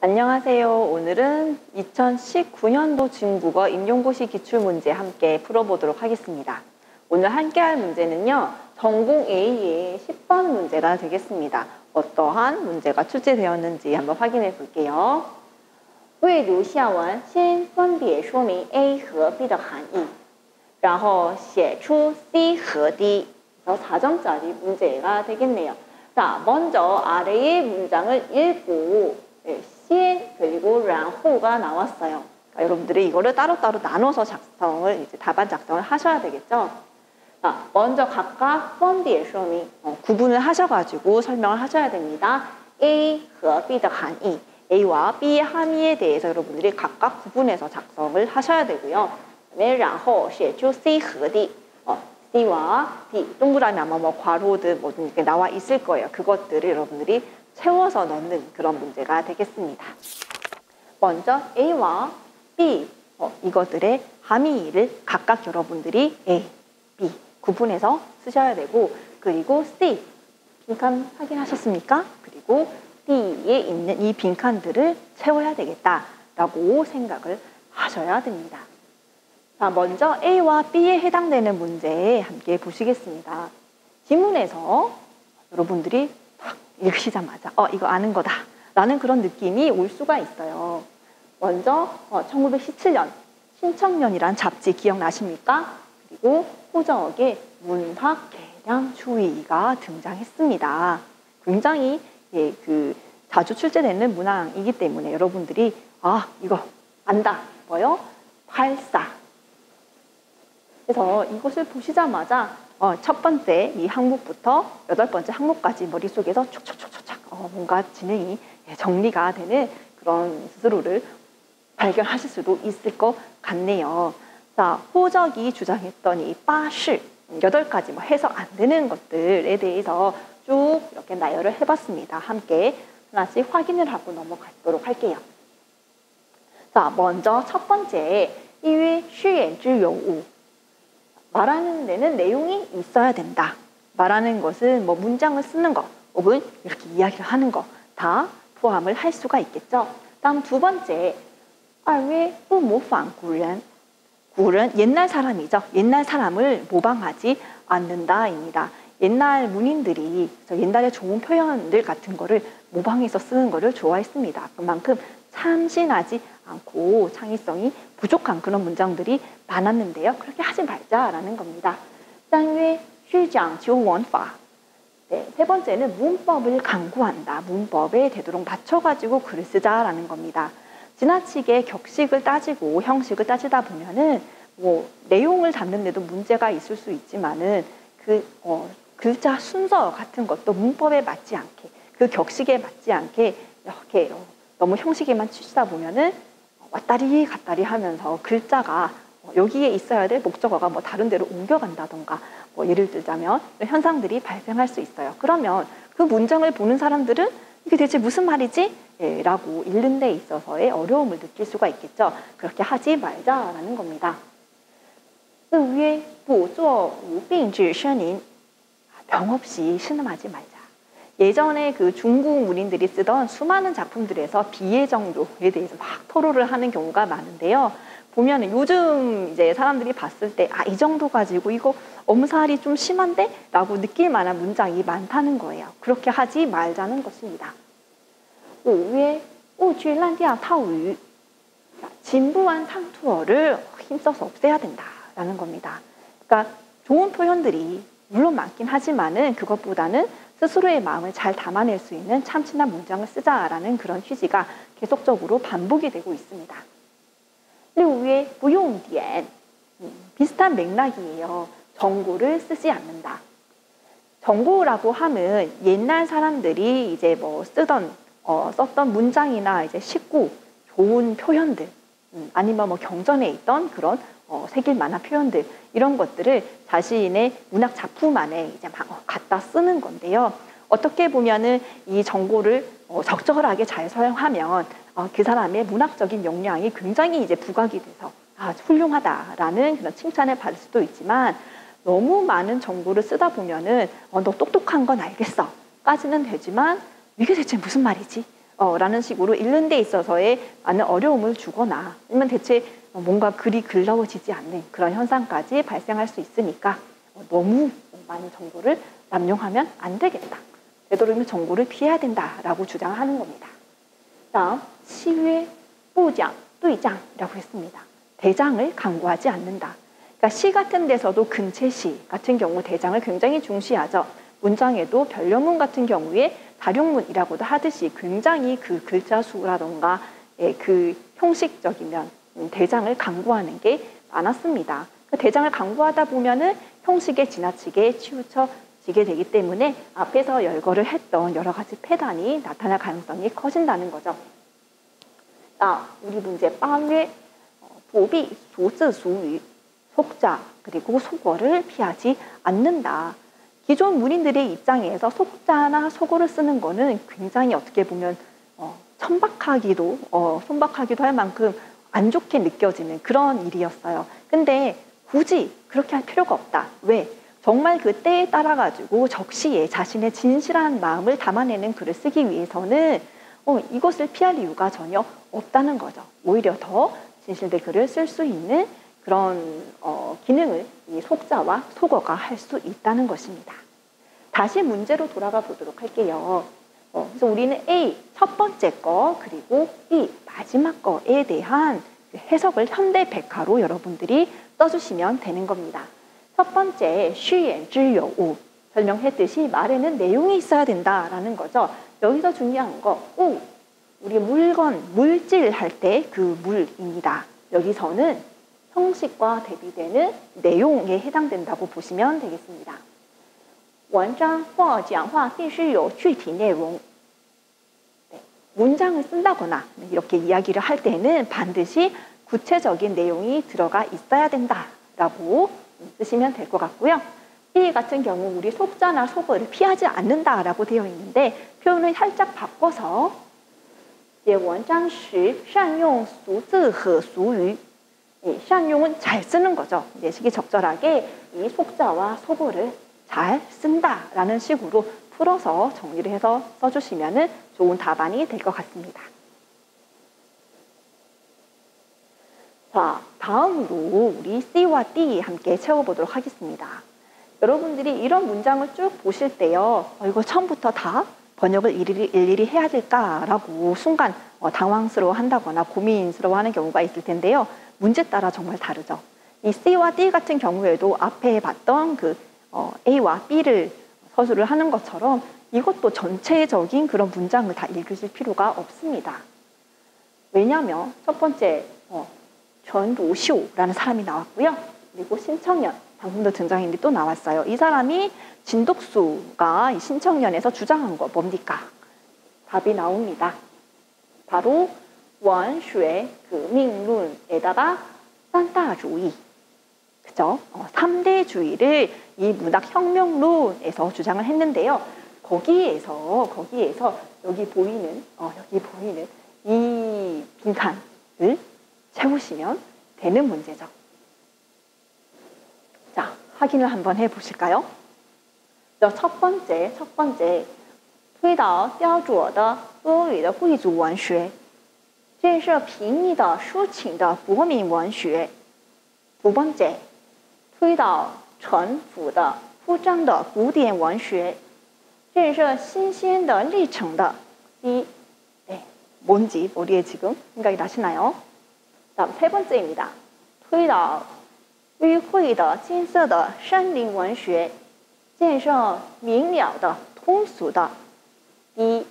안녕하세요. 오늘은 2019년도 중국어 임용고시 기출문제 함께 풀어보도록 하겠습니다. 오늘 함께 할 문제는요. 전공 A의 10번 문제가 되겠습니다. 어떠한 문제가 출제되었는지 한번 확인해 볼게요. 为读下文先分别说明 A 和 B 的含义然后写出 C 和D 4점짜리 문제가 되겠네요. 자, 먼저 아래의 문장을 읽고 신 그리고 然后가 나왔어요. 그러니까 여러분들이 이거를 따로따로 나눠서 작성을 답안 작성을 하셔야 되겠죠. 자, 먼저 각각 分别说明 구분을 하셔가지고 설명을 하셔야 됩니다. A 和 B 的含义 A와 B의 함의에 대해서 여러분들이 각각 구분해서 작성을 하셔야 되고요. 그다음에 然后写出 C 和 D C와 D 동그라미 아마 뭐 괄호든 뭐든 이렇게 나와 있을 거예요. 그것들을 여러분들이 채워서 넣는 그런 문제가 되겠습니다. 먼저 A와 B 이것들의 함의를 각각 여러분들이 A, B 구분해서 쓰셔야 되고 그리고 C 빈칸 확인하셨습니까? 그리고 D에 있는 이 빈칸들을 채워야 되겠다라고 생각을 하셔야 됩니다. 자, 먼저 A와 B에 해당되는 문제 함께 보시겠습니다. 지문에서 여러분들이 딱 읽으시자마자 이거 아는 거다 라는 그런 느낌이 올 수가 있어요. 먼저 1917년 신청년이란 잡지 기억나십니까? 그리고 호적에 문학 개량 추이가 등장했습니다. 굉장히 자주 출제되는 문항이기 때문에 여러분들이 이거 안다 뭐요? 84 그래서 이것을 보시자마자 첫 번째 이 항목부터 8번째 항목까지 머릿속에서 촉촉촉촉 뭔가 진행이 정리가 되는 그런 스스로를 발견하실 수도 있을 것 같네요. 자, 호적이 주장했던 이 빠시 8가지 뭐 해석 안 되는 것들에 대해서 쭉 이렇게 나열을 해봤습니다. 함께 하나씩 확인을 하고 넘어가도록 할게요. 자, 먼저 첫 번째 因为虚言之有物 말하는 데는 내용이 있어야 된다. 말하는 것은 뭐 문장을 쓰는 거 혹은 이렇게 이야기를 하는 거 다 포함을 할 수가 있겠죠. 다음 두 번째 二为不模仿古人 古人 옛날 사람이죠. 옛날 사람을 모방하지 않는다입니다. 옛날 문인들이 옛날에 좋은 표현들 같은 거를 모방해서 쓰는 거를 좋아했습니다. 그만큼 참신하지 않고 창의성이 부족한 그런 문장들이 많았는데요. 그렇게 하지 말자라는 겁니다. 三曰虚讲究文法 세 번째는 문법을 강구한다. 문법에 되도록 맞춰가지고 글을 쓰자라는 겁니다. 지나치게 격식을 따지고 형식을 따지다 보면은 뭐 내용을 잡는데도 문제가 있을 수 있지만은 글자 순서 같은 것도 문법에 맞지 않게 그 격식에 맞지 않게 이렇게 너무 형식에만 치시다 보면은 왔다리 갔다리 하면서 글자가 여기에 있어야 될 목적어가 뭐 다른 데로 옮겨간다던가 뭐 예를 들자면 현상들이 발생할 수 있어요. 그러면 그 문장을 보는 사람들은 이게 대체 무슨 말이지? 라고 읽는 데 있어서의 어려움을 느낄 수가 있겠죠. 그렇게 하지 말자라는 겁니다. 四曰不作无病之申明 병 없이 신음하지 말자. 예전에 그 중국 문인들이 쓰던 수많은 작품들에서 비애 정도에 대해서 막 토로를 하는 경우가 많은데요. 보면 요즘 이제 사람들이 봤을 때 이 정도 가지고 이거 엄살이 좀 심한데? 라고 느낄 만한 문장이 많다는 거예요. 그렇게 하지 말자는 것입니다. 五曰勿据滥调套语 진부한 상투어를 힘써서 없애야 된다라는 겁니다. 그러니까 좋은 표현들이 물론 많긴 하지만은 그것보다는 스스로의 마음을 잘 담아낼 수 있는 참신한 문장을 쓰자라는 그런 취지가 계속적으로 반복이 되고 있습니다. 6회 부용디엔 비슷한 맥락이에요. 정고를 쓰지 않는다. 정고라고 하면 옛날 사람들이 이제 뭐 썼던 문장이나 이제 쉽고 좋은 표현들 아니면 뭐 경전에 있던 그런 새길 만한 표현들 이런 것들을 자신의 문학 작품 안에 이제 막 갖다 쓰는 건데요. 어떻게 보면은 이 정보를 적절하게 잘 사용하면 그 사람의 문학적인 역량이 굉장히 이제 부각이 돼서 훌륭하다라는 그런 칭찬을 받을 수도 있지만 너무 많은 정보를 쓰다 보면은 너 똑똑한 건 알겠어 까지는 되지만 이게 대체 무슨 말이지? 라는 식으로 읽는 데 있어서의 많은 어려움을 주거나 아니면 대체 뭔가 글이 글러워지지 않는 그런 현상까지 발생할 수 있으니까 너무 많은 정보를 남용하면 안 되겠다. 되도록이면 정보를 피해야 된다라고 주장하는 겁니다. 다음, 시외, 부장, 뚜이장이라고 했습니다. 대장을 강구하지 않는다. 그러니까 시 같은 데서도 근체시 같은 경우 대장을 굉장히 중시하죠. 문장에도 변령문 같은 경우에 다룡문이라고도 하듯이 굉장히 그 글자 수라던가 그 형식적이면 대장을 강구하는 게 많았습니다. 대장을 강구하다 보면은 형식에 지나치게 치우쳐지게 되기 때문에 앞에서 열거를 했던 여러 가지 폐단이 나타날 가능성이 커진다는 거죠. 우리 문제 8회 보비, 소字, 수유, 속자 그리고 속어를 피하지 않는다. 기존 문인들의 입장에서 속자나 속어를 쓰는 거는 굉장히 어떻게 보면 천박하기도 할 만큼 안 좋게 느껴지는 그런 일이었어요. 근데 굳이 그렇게 할 필요가 없다. 왜? 정말 그 때에 따라 가지고 적시에 자신의 진실한 마음을 담아내는 글을 쓰기 위해서는 이것을 피할 이유가 전혀 없다는 거죠. 오히려 더 진실된 글을 쓸 수 있는 그런 기능을 이 속자와 속어가 할 수 있다는 것입니다. 다시 문제로 돌아가 보도록 할게요. 그래서 우리는 A 첫 번째 거 그리고 B 마지막 거에 대한 해석을 현대 백화로 여러분들이 써주시면 되는 겁니다. 첫 번째 쉬엔지여우 설명했듯이 말에는 내용이 있어야 된다라는 거죠. 여기서 중요한 거 우 우리 물건 물질 할 때 그 물입니다. 여기서는 형식과 대비되는 내용에 해당된다고 보시면 되겠습니다. 文章或讲话必须有具体内容. 문장을 쓴다거나 이렇게 이야기를 할 때는 반드시 구체적인 내용이 들어가 있어야 된다라고 쓰시면 될 것 같고요. B 같은 경우 우리 속자나 속어를 피하지 않는다라고 되어 있는데 표현을 살짝 바꿔서 写文章时善用俗字和俗语.善用은 잘 쓰는 거죠. 내식이 적절하게 이 속자와 속어를 잘 쓴다라는 식으로 풀어서 정리를 해서 써주시면 좋은 답안이 될 것 같습니다. 자, 다음으로 우리 C와 D 함께 채워보도록 하겠습니다. 여러분들이 이런 문장을 쭉 보실 때요. 이거 처음부터 다 번역을 일일이 해야 될까라고 순간 당황스러워 한다거나 고민스러워하는 경우가 있을 텐데요. 문제 따라 정말 다르죠. 이 C와 D 같은 경우에도 앞에 봤던 그 A와 B를 서술을 하는 것처럼 이것도 전체적인 그런 문장을 다 읽으실 필요가 없습니다. 왜냐하면 첫 번째 전루쇼라는 사람이 나왔고요. 그리고 신청년, 방금도 등장했는데 또 나왔어요. 이 사람이 진덕수가 이 신청년에서 주장한 거 뭡니까? 답이 나옵니다. 바로 원슈의 그 민론에다가 산다주의. 그죠? 3대주의를 이 문학혁명론에서 주장을 했는데요. 거기에서 여기 보이는 이 빈칸을 채우시면 되는 문제죠. 자, 확인을 한번 해보실까요? 첫 번째, 推导雕琢的多语的贵族文学，建设平易的抒情的国民文学。두 번째, 推导淳朴的铺张的古典文学，建设新鲜的历程的이 뭔지 머리에 지금 생각이 나시나요? 다음 세 번째입니다. 推导迂回的金色的山林文学，建设明了的通俗的이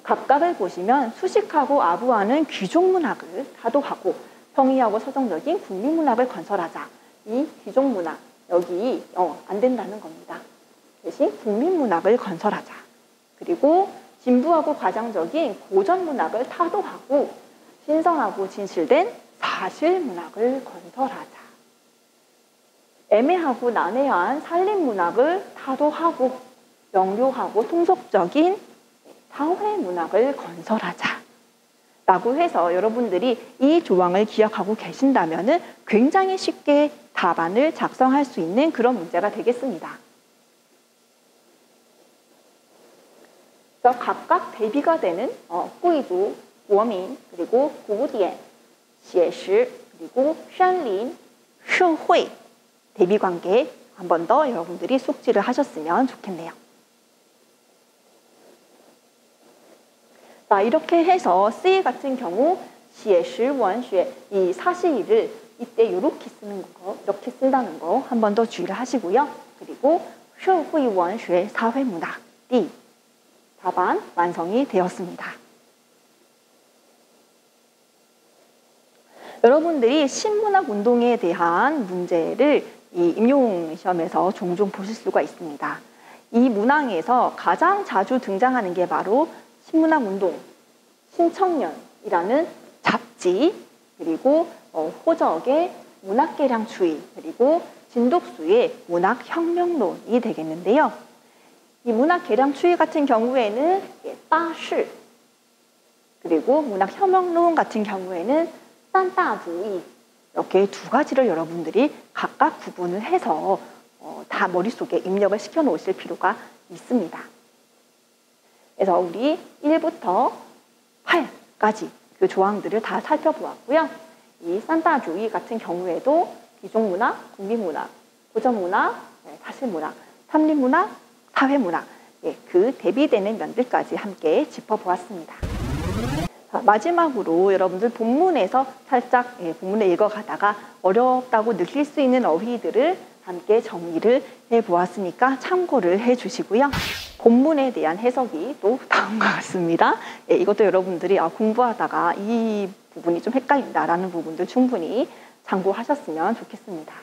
각각을 보시면 수식하고 아부하는 귀족문학을 타도하고 평이하고 서정적인 국민문학을 건설하자. 이 귀족문학 여기 안 된다는 겁니다. 대신 국민문학을 건설하자. 그리고 진부하고 과장적인 고전문학을 타도하고 신성하고 진실된 사실문학을 건설하자. 애매하고 난해한 산림문학을 타도하고 명료하고 통속적인 사회문학을 건설하자. 라고 해서 여러분들이 이 조항을 기억하고 계신다면 굉장히 쉽게 답안을 작성할 수 있는 그런 문제가 되겠습니다. 그래서 각각 대비가 되는 꾸이두, 워민, 그리고 구디엔, 시에시, 그리고 샨린,社会 대비 관계 한 번 더 여러분들이 숙지를 하셨으면 좋겠네요. 자, 이렇게 해서 C 같은 경우 시에시 원쉐 이 사시를 이때 이렇게 쓰는 거, 이렇게 쓴다는 거 한 번 더 주의를 하시고요. 그리고 社会文学 사회문학 D 답안 완성이 되었습니다. 여러분들이 신문학 운동에 대한 문제를 이 임용시험에서 종종 보실 수가 있습니다. 이 문항에서 가장 자주 등장하는 게 바로 신문학 운동, 신청년이라는 잡지, 그리고 호적의 문학계량추이, 그리고 진독수의 문학혁명론이 되겠는데요. 이 문학계량추이 같은 경우에는 따시, 그리고 문학혁명론 같은 경우에는 싼따주의 이렇게 두 가지를 여러분들이 각각 구분을 해서 다 머릿속에 입력을 시켜 놓으실 필요가 있습니다. 그래서 우리 1부터 8까지 그 조항들을 다 살펴보았고요. 이 산따주의 같은 경우에도 기존문학, 국민문학, 고전문학, 사실문학, 삼림문학, 사회문학 그 대비되는 면들까지 함께 짚어보았습니다. 자, 마지막으로 여러분들 본문에서 살짝 본문을 읽어가다가 어렵다고 느낄 수 있는 어휘들을 함께 정리를 해보았으니까 참고를 해주시고요. 본문에 대한 해석이 또 다음과 같습니다. 이것도 여러분들이 공부하다가 이 부분이 좀 헷갈린다라는 부분들 충분히 참고하셨으면 좋겠습니다.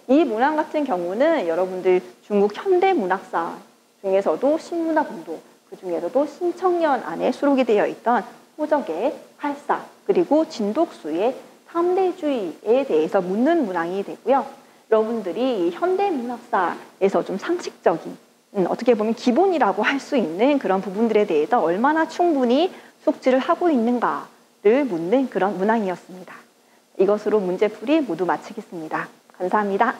이 문항 같은 경우는 여러분들 중국 현대문학사 중에서도 신문학운동, 그 중에서도 신청년 안에 수록이 되어 있던 호적의 활사, 그리고 진독수의 3대주의에 대해서 묻는 문항이 되고요. 여러분들이 현대문학사에서 좀 상식적인, 어떻게 보면 기본이라고 할 수 있는 그런 부분들에 대해서 얼마나 충분히 숙지를 하고 있는가를 묻는 그런 문항이었습니다. 이것으로 문제풀이 모두 마치겠습니다. 감사합니다.